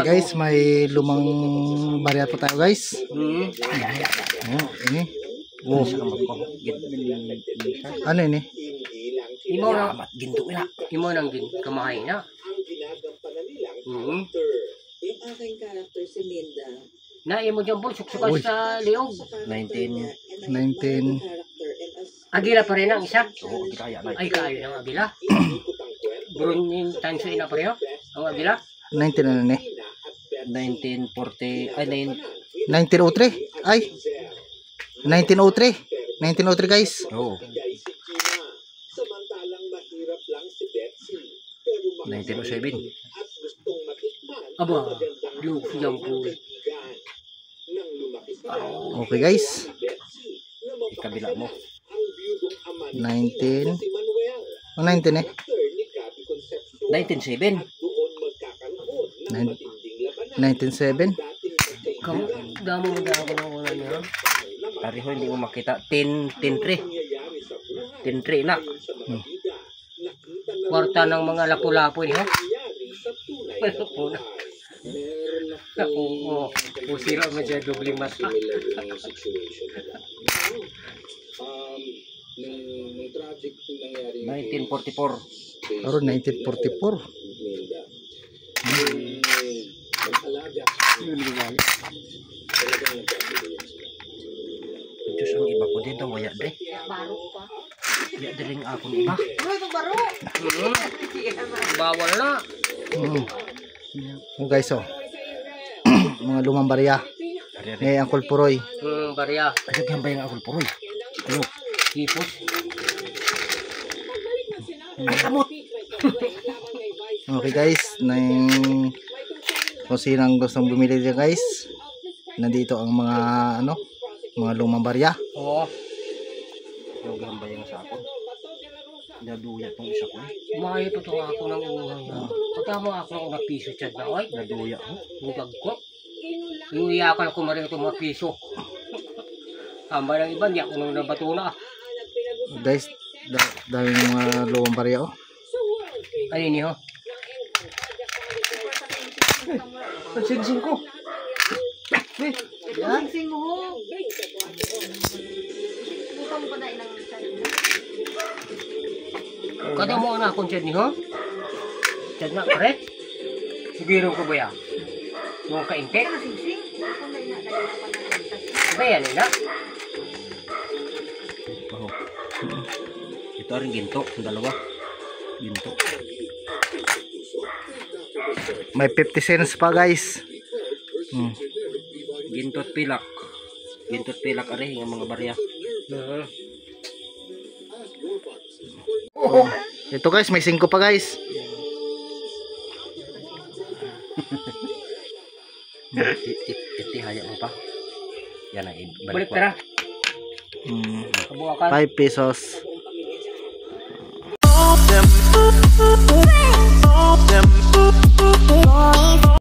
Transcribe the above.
guys, may lumang barya po tayo guys. Ini. Oh. Ano ini? Imo nang ginto na. Imo nang kamahay na. Yung aking character si Minda. Na imo jud po suksukan sa liog. 19. Agila pa rin ang isa. Oo, kaya na. Ay kaayo ng agila. Brunin tanso ina pareho. Ang agila. 19 ano ni? 1940 ay 1903. Ay. 1903. 1903 guys. Oh. Samantalang mahirap lang si Betsy. Pero 1907. Aba, yung siyang po. Okay guys. Ikabila mo. 19. Oh, 19 eh. 1907. 1907. Kamu damo mo daw ko na niya. Pareho hindi mo makita 10-3 na. Kwarta ng mga lapu-lapu niyo. Oo, pusira mo siya dobling mata. Nung tragic yung nangyari 1944. Aro 1944. alaga. Diyos ang iba ko din daw, waya de. Waya de rin akong iba. Bawal na. Oh guys oh. Mga lumang barya. May Uncle Puroy. Barya. Agad ba yung Uncle Puroy? Ano? Hipos. Ay, kamot. Okay guys, kung sinang gustong bumili dyan guys, nandito ang mga mga lumang barya. Oo. Yung gambay yung sakon. Naduya tong isa ko. Maayo to tong ako ng unang. Patama ako ng una piso chat na oy. Naduya ko. Bugag ko. Yung iyakal ko marin ko mga piso. Amba ng iba, di ako nang nabato na. Guys, dahil mga lumang barya oh. Ano ini ho? Singsing ko. Singsing mo ho. Butang pa na ilang Kada mo na akong chat ni ho? Chat na, correct? Siguro ko ba yan? Yung kaintek? singsing? Ba yan nila? Ito rin ginto, yung dalawa. Ginto. May 50 cents pa guys. Gintot pilak. Gintot pilak are yung mga barya. Ito guys, may 5 pa guys. Itihaya mo pa. Yan na, balik tara. 5 pesos. Them